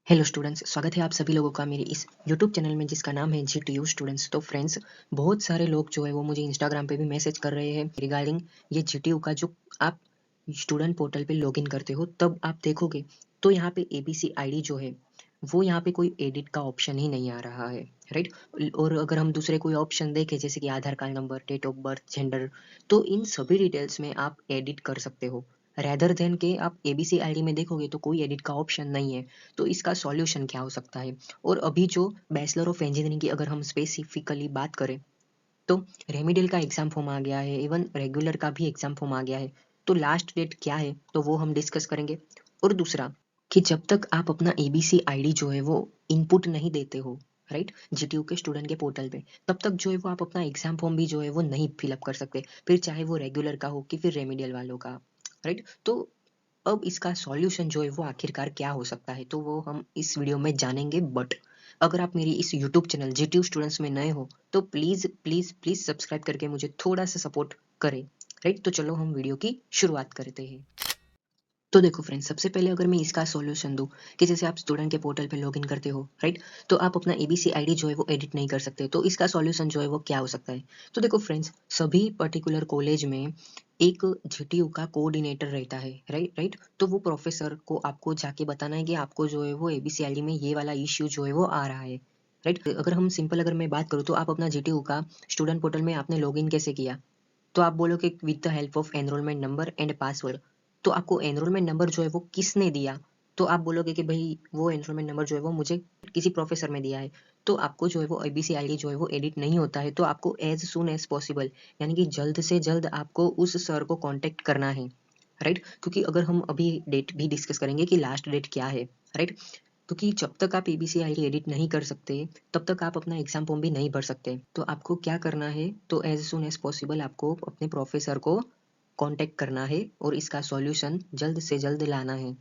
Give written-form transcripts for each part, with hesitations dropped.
Hello students, स्वागत है आप सभी लोगों का मेरे इस यूट्यूब चैनल में जिसका नाम है जीटीयू स्टूडेंट्स। तो फ्रेंड्स, बहुत सारे लोग जो है वो मुझे इंस्टाग्राम पे भी मैसेज कर रहे हैं रिगार्डिंग ये जीटीयू का जो आप स्टूडेंट पोर्टल पे लॉगिन करते हो तब आप देखोगे तो यहाँ पे एबीसी आईडी जो है वो यहाँ पे कोई एडिट का ऑप्शन ही नहीं आ रहा है, राइट। और अगर हम दूसरे कोई ऑप्शन देखें जैसे कि Aadhaar card number, date of birth, gender, तो इन सभी डिटेल्स में आप एडिट कर सकते हो। रेदर देन के आप एबीसी आईडी में देखोगे तो कोई एडिट का ऑप्शन नहीं है। तो इसका सॉल्यूशन क्या हो सकता है? और अभी जो बैचलर ऑफ इंजीनियरिंग की अगर हम स्पेसिफिकली बात करें तो रेमिडियल का एग्जाम फॉर्म आ गया है, इवन रेगुलर का भी एग्जाम फॉर्म आ गया है। तो लास्ट डेट क्या है तो वो हम डिस्कस करेंगे। और दूसरा कि जब तक आप अपना एबीसी आईडी जो है वो इनपुट नहीं देते हो, राइट, जीटीयू के स्टूडेंट के पोर्टल पे, तब तक जो है वो आप अपना एग्जाम फॉर्म भी जो है वो नहीं फिलअप कर सकते, फिर चाहे वो रेगुलर का हो कि फिर रेमिडियल वालों का, राइट। तो अब इसका सॉल्यूशन जो है वो आखिरकार क्या हो सकता है तो वो हम इस वीडियो में जानेंगे। बट अगर आप मेरी इस यूट्यूब चैनल जीटीयू स्टूडेंट्स में नए हो तो प्लीज प्लीज प्लीज सब्सक्राइब करके मुझे थोड़ा सा सपोर्ट करें, राइट। तो चलो हम वीडियो की शुरुआत करते हैं। तो देखो फ्रेंड्स, सबसे पहले अगर मैं इसका सॉल्यूशन दूं कि जैसे आप स्टूडेंट के पोर्टल पे लॉगिन करते हो, राइट, तो आप अपना एबीसी आईडी जो है वो एडिट नहीं कर सकते। तो इसका सॉल्यूशन जो है वो क्या हो सकता है? तो देखो फ्रेंड्स, सभी पर्टिकुलर कॉलेज में एक जीटीयू का कोऑर्डिनेटर रहता है, राइट राइट। तो वो प्रोफेसर को आपको जाके बताना है कि आपको जो है वो एबीसी आईडी में ये वाला इश्यू जो है वो आ रहा है, राइट। अगर हम सिंपल अगर मैं बात करूँ तो आप अपना जीटीयू का स्टूडेंट पोर्टल में आपने लॉगिन कैसे किया? तो आप बोलोगे with the help of enrolment number and password. तो आपको एनरोलमेंट नंबर जो है वो किसने दिया? तो आप बोलोगे कि भाई वो एनरोलमेंट नंबर जो है वो मुझे किसी प्रोफेसर ने दिया है। तो आपको जो है वो एबीसी आईडी जो है वो एडिट नहीं होता है, तो आपको एज सुन एज पॉसिबल, यानी कि जल्द से जल्द आपको उस सर को कांटेक्ट करना है, राइट। क्योंकि अगर हम अभी डेट भी डिस्कस करेंगे कि लास्ट डेट क्या है, राइट। क्योंकि जब तक आप एबीसी आईडी एडिट नहीं कर सकते तब तक आप अपना एग्जाम फॉर्म भी नहीं भर सकते। तो आपको क्या करना है? तो एज सुन एज पॉसिबल आपको अपने प्रोफेसर को कांटेक्ट करना है और इसका सॉल्यूशन जल्द से जल्द लाना है।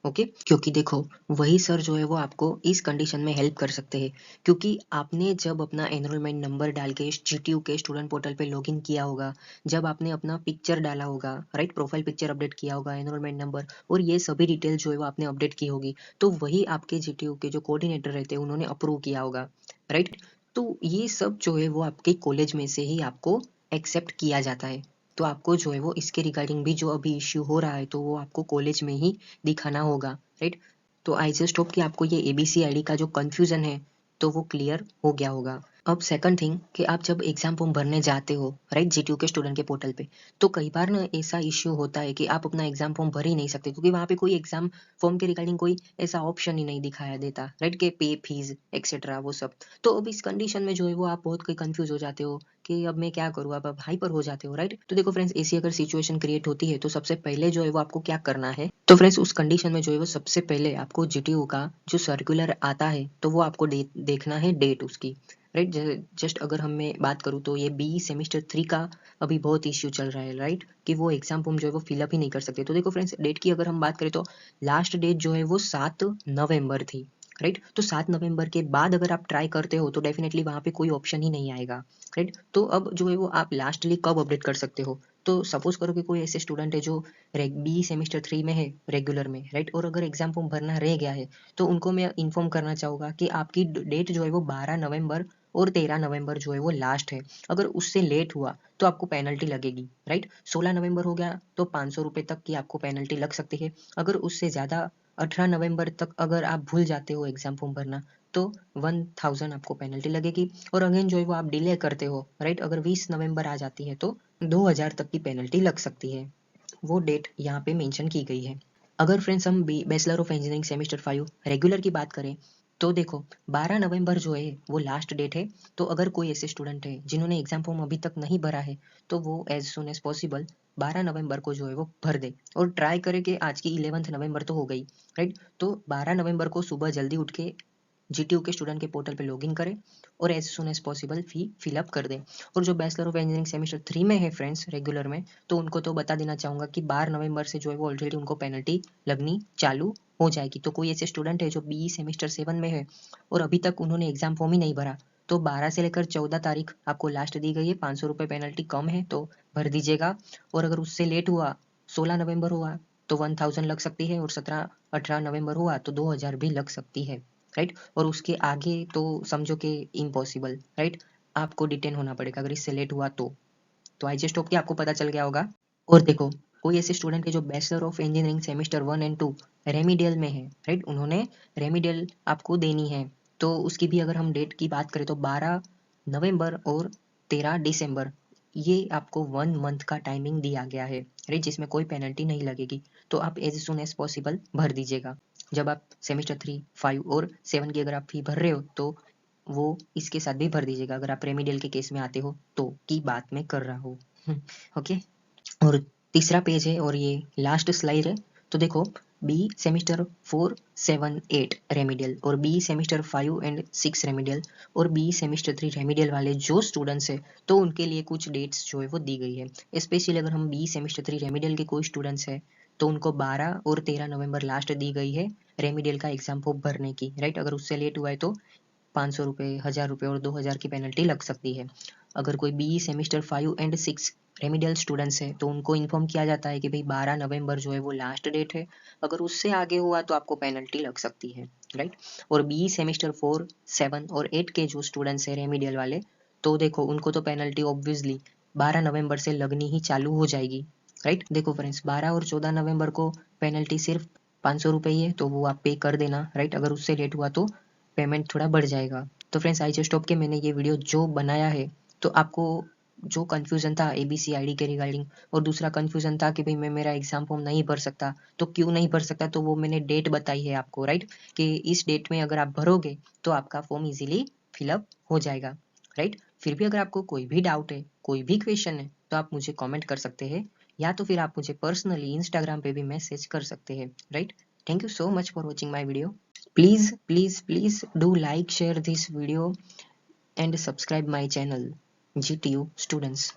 ओके, क्योंकि देखो वही सर जो है वो आपको इस कंडीशन में हेल्प कर सकते हैं। क्योंकि आपने जब अपना एनरोलमेंट नंबर डाल के जीटीयू के स्टूडेंट पोर्टल पे लॉगिन किया होगा, जब आपने अपना पिक्चर डाला होगा, राइट, प्रोफाइल पिक्चर अपडेट किया होगा, एनरोलमेंट नंबर और ये सभी डिटेल जो है वो आपने अपडेट की होगी, तो वही आपके जीटीयू के जो कोऑर्डिनेटर रहते हैं उन्होंने अप्रूव किया होगा, राइट। तो ये सब जो है वो आपके कॉलेज में से ही आपको एक्सेप्ट किया जाता है। तो आपको जो है वो इसके रिगार्डिंग भी जो अभी इश्यू हो रहा है तो वो आपको कॉलेज में ही दिखाना होगा, राइट। तो आई जस्ट होप कि आपको ये एबीसी आईडी का जो कंफ्यूजन है तो वो क्लियर हो गया होगा। अब सेकंड थिंग कि आप जब एग्जाम फॉर्म भरने जाते हो, राइट, जीटीयू के स्टूडेंट के पोर्टल पे, तो कई बार ना ऐसा इश्यू होता है कि आप अपना एग्जाम फॉर्म भर ही नहीं सकते क्योंकि वहाँ पे कोई एग्जाम फॉर्म के रिगार्डिंग कोई ऐसा ऑप्शन ही नहीं दिखाया देता, राइट, के पे फीस एक्सेट्रा वो सब। तो अब इस कंडीशन में जो है वो आप बहुत कोई कंफ्यूज हो जाते हो कि अब मैं क्या करूँ, अब हाइपर हो जाते हो, राइट। तो देखो फ्रेंड्स, ऐसी अगर सिचुएशन क्रिएट होती है तो सबसे पहले जो है वो आपको क्या करना है? तो फ्रेंड्स, उस कंडीशन में जो है वो सबसे पहले आपको जीटीयू का जो सर्कुलर आता है तो वो आपको देखना है डेट उसकी, राइट। जस्ट अगर हम मैं बात करूँ तो ये बी सेमेस्टर 3 का अभी बहुत इश्यू चल रहा है, राइट, कि वो एग्जाम फॉर्म जो है वो फिलअप ही नहीं कर सकते। तो देखो फ्रेंड्स, डेट की अगर हम बात करें तो लास्ट डेट जो है वो 7 नवंबर थी, राइट। तो 7 नवंबर के बाद अगर आप ट्राई करते हो तो डेफिनेटली वहां पे कोई ऑप्शन ही नहीं आएगा, राइट। तो अब जो है वो आप लास्टली कब अपडेट कर सकते हो? तो सपोज करो कि कोई ऐसे स्टूडेंट है जो बी सेमेस्टर 3 में है, रेगुलर में, राइट, और अगर एग्जाम फॉर्म भरना रह गया है तो उनको मैं इन्फॉर्म करना चाहूंगा कि आपकी डेट जो है वो 12 नवंबर और 13 नवंबर जो है वो लास्ट है। अगर उससे लेट हुआ तो आपको पेनल्टी लगेगी, राइट। 16 नवंबर हो गया तो 500 रुपए तक की आपको पेनल्टी लग सकती है। अगर उससे ज्यादा 18 नवंबर तक अगर आप भूल जाते हो एग्जाम फॉर्म भरना तो 1000 आपको पेनल्टी लगेगी। और अगेन जो है वो आप डिले करते हो, राइट, अगर 20 नवंबर आ जाती है तो 2000 तक की पेनल्टी लग सकती है। वो डेट यहाँ पे मेंशन की गई है। अगर फ्रेंड्स हम bachelor of engineering semester 5 regular की बात करें तो देखो 12 नवंबर जो है वो लास्ट डेट है। तो अगर कोई ऐसे स्टूडेंट है जिन्होंने एग्जाम फॉर्म अभी तक नहीं भरा है तो वो एज सुन एज पॉसिबल 12 नवंबर को जो है वो भर दे और ट्राई करे कि आज की 11 नवंबर तो हो गई, राइट। तो 12 नवंबर को सुबह जल्दी उठ के जीटीयू के स्टूडेंट के पोर्टल पे लॉगिन करें और एज सुन एज पॉसिबल फी फिलअप कर दें। और जो बैचलर ऑफ इंजीनियरिंग सेमेस्टर 3 में है फ्रेंड्स रेगुलर में, तो उनको तो बता देना चाहूंगा कि 12 नवंबर से जो है वो ऑलरेडी उनको पेनल्टी लगनी चालू हो जाएगी। तो कोई ऐसे स्टूडेंट है जो बी सेमेस्टर 7 में है और अभी तक उन्होंने एग्जाम फॉर्म ही नहीं भरा, तो 12 से लेकर 14 तारीख आपको लास्ट दी गई है। 500 रुपये पेनल्टी कम है तो भर दीजिएगा। और अगर उससे लेट हुआ, 16 नवंबर हुआ, तो 1000 लग सकती है। और 18 नवंबर हुआ तो 2000 भी लग सकती है, राइट। और उसके आगे तो समझो कि इम्पॉसिबल, राइट। आपको डिटेन होना पड़ेगा अगर इससे लेट हुआ तो आई जस्ट होप कि आपको पता चल गया होगा। और देखो, कोई ऐसे स्टूडेंट है जो bachelor of engineering semester 1 and 2 remedial में है, राइट, उन्होंने रेमिडियल आपको देनी है, तो उसकी भी अगर हम डेट की बात करें तो 12 नवंबर और 13 दिसंबर, ये आपको 1 मंथ का टाइमिंग दिया गया है, राइट, जिसमें कोई पेनल्टी नहीं लगेगी। तो आप एज सुन एज पॉसिबल भर दीजिएगा। जब आप सेमेस्टर 3, 5 और 7 की अगर आप फी भर रहे हो तो वो इसके साथ भी भर दीजिएगा, अगर आप रेमिडियल के केस में आते हो तो, की बात मैं कर रहा हूँ। ओके। और तीसरा पेज है और ये लास्ट स्लाइड है। तो देखो, बी सेमेस्टर 4, 7, 8 रेमिडियल और बी सेमेस्टर 5 एंड 6 रेमिडियल और बी सेमेस्टर 3 रेमिडियल वाले जो स्टूडेंट्स है तो उनके लिए कुछ डेट्स जो है वो दी गई है। स्पेशली अगर हम बी सेमेस्टर 3 रेमिडियल के कोई स्टूडेंट्स है तो उनको 12 और 13 नवंबर लास्ट दी गई है रेमिडियल का एग्जाम फॉर्म भरने की, राइट। अगर उससे लेट हुआ है तो 500 रुपये, 1000 रुपये और 2000 की पेनल्टी लग सकती है। अगर कोई B semester 5 and 6 remedial students है तो उनको इन्फॉर्म किया जाता है कि भाई 12 नवंबर जो है वो लास्ट डेट है, अगर उससे आगे हुआ तो आपको पेनल्टी लग सकती है, राइट। और बी सेमेस्टर 4, 7 और 8 के जो स्टूडेंट्स है रेमिडियल वाले, तो देखो उनको तो पेनल्टी ऑब्वियसली 12 नवंबर से लगनी ही चालू हो जाएगी, राइट। देखो फ्रेंड्स, 12 और 14 नवंबर को पेनल्टी सिर्फ 500 रुपये ही है, तो वो आप पे कर देना, राइट। अगर उससे लेट हुआ तो पेमेंट थोड़ा बढ़ जाएगा। तो फ्रेंड्स, आई जस्ट होप कि मैंने ये वीडियो जो बनाया है तो आपको जो कंफ्यूजन था एबीसी आईडी के रिगार्डिंग, और दूसरा कंफ्यूजन था कि भाई मैं मेरा एग्जाम फॉर्म नहीं भर सकता, तो क्यों नहीं भर सकता, तो वो मैंने डेट बताई है आपको, राइट, कि इस डेट में अगर आप भरोगे तो आपका फॉर्म इजीली फिलअप हो जाएगा, राइट। फिर भी अगर आपको कोई भी डाउट है, कोई भी क्वेश्चन है, तो आप मुझे कमेंट कर सकते हैं, या तो फिर आप मुझे पर्सनली इंस्टाग्राम पे भी मैसेज कर सकते हैं, right. Thank you so much for watching my video. Please do like, share this video and subscribe my channel, GTU Students.